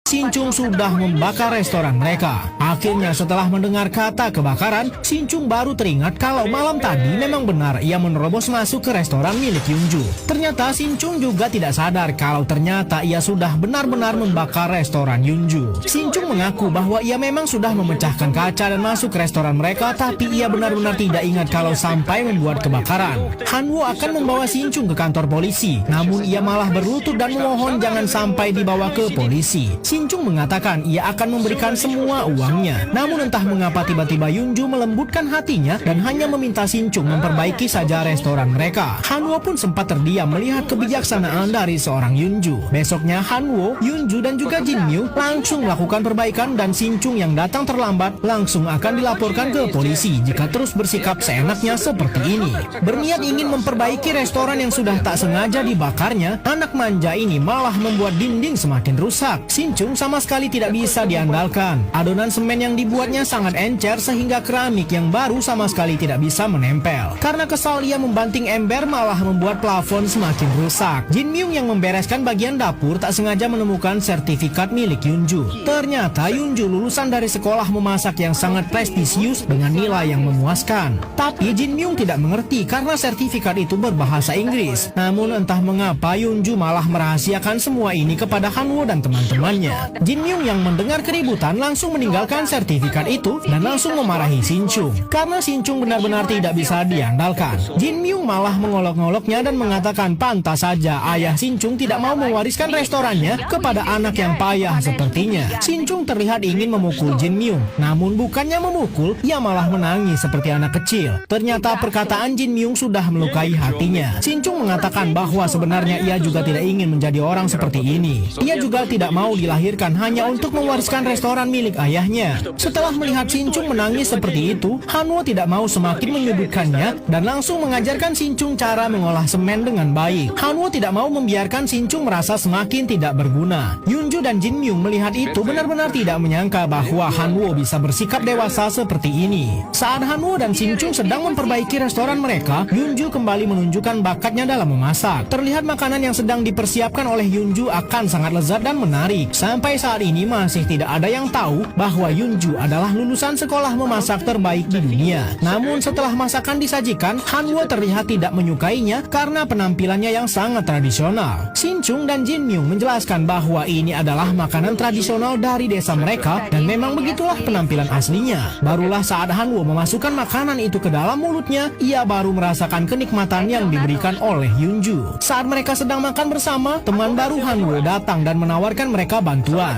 Shin Chung sudah membakar restoran mereka. Akhirnya setelah mendengar kata kebakaran, Shin Chung baru teringat kalau malam tadi memang benar ia menerobos masuk ke restoran milik Yunju. Ternyata Shin Chung juga tidak sadar kalau ternyata ia sudah benar-benar membakar restoran Yunju. Shin Chung mengaku bahwa ia memang sudah memecahkan kaca dan masuk ke restoran mereka, tapi ia benar-benar tidak ingat kalau sampai membuat kebakaran. Hanwo akan membawa Shin Chung ke kantor polisi, namun ia malah berlutut dan memohon jangan sampai dibawa ke polisi. Shin Chung mengatakan ia akan memberikan semua uangnya. Namun entah mengapa tiba-tiba Yunju melembutkan hatinya dan hanya meminta Shin Chung memperbaiki saja restoran mereka. Hanwo pun sempat terdiam melihat kebijaksanaan dari seorang Yunju. Besoknya Hanwo, Yunju dan juga Jin Myu langsung melakukan perbaikan dan Shin Chung yang datang terlambat langsung akan dilaporkan ke polisi jika terus bersikap seenaknya seperti ini. Berniat ingin memperbaiki restoran yang sudah tak sengaja dibakarnya, anak manja ini malah membuat dinding semakin rusak. Shin Chung sama sekali tidak bisa diandalkan. Adonan semen yang dibuatnya sangat encer sehingga keramik yang baru sama sekali tidak bisa menempel. Karena kesal ia membanting ember malah membuat plafon semakin rusak. Jin Myung yang membereskan bagian dapur tak sengaja menemukan sertifikat milik Yunju. Ternyata Yunju lulusan dari sekolah memasak yang sangat prestisius dengan nilai yang memuaskan. Tapi Jin Myung tidak mengerti karena sertifikat itu berbahasa Inggris. Namun entah mengapa Yunju malah merahasiakan semua ini kepada Hanwo dan teman-temannya. Jin Myung yang mendengar keributan langsung meninggalkan sertifikat itu dan langsung memarahi Shin Chung. Karena Shin Chung benar-benar tidak bisa diandalkan. Jin Myung malah mengolok-ngoloknya dan mengatakan pantas saja ayah Shin Chung tidak mau mewariskan restorannya kepada anak yang payah sepertinya. Shin Chung terlihat ingin memukul Jin Myung, namun bukannya memukul, ia malah menangis seperti anak kecil. Ternyata perkataan Jin Myung sudah melukai hatinya. Shin Chung mengatakan bahwa sebenarnya ia juga tidak ingin menjadi orang seperti ini. Ia juga tidak mau dilahirkan hanya untuk mewariskan restoran milik ayahnya. Setelah melihat Shin Chung menangis seperti itu, Hanwo tidak mau semakin menyudutkannya dan langsung mengajarkan Shin Chung cara mengolah semen dengan baik. Hanwo tidak mau membiarkan Shin Chung merasa semakin tidak berguna. Yunju dan Jin Myung melihat itu benar-benar tidak menyangka bahwa Hanwo bisa bersikap dewasa seperti ini. Saat Hanwo dan Shin Chung sedang memperbaiki restoran mereka, Yunju kembali menunjukkan bakatnya dalam memasak. Terlihat makanan yang sedang dipersiapkan oleh Yunju akan sangat lezat dan menarik. Sampai saat ini masih tidak ada yang tahu bahwa Yunju adalah lulusan sekolah memasak terbaik di dunia. Namun setelah masakan disajikan, Hanwo terlihat tidak menyukainya karena penampilannya yang sangat tradisional. Shin Chung dan Jin Myung menjelaskan bahwa ini adalah makanan tradisional dari desa mereka dan memang begitulah penampilan aslinya. Barulah saat Hanwo memasukkan makanan itu ke dalam mulutnya, ia baru merasakan kenikmatan yang diberikan oleh Yunju. Saat mereka sedang makan bersama, teman baru Hanwo datang dan menawarkan mereka bantuan.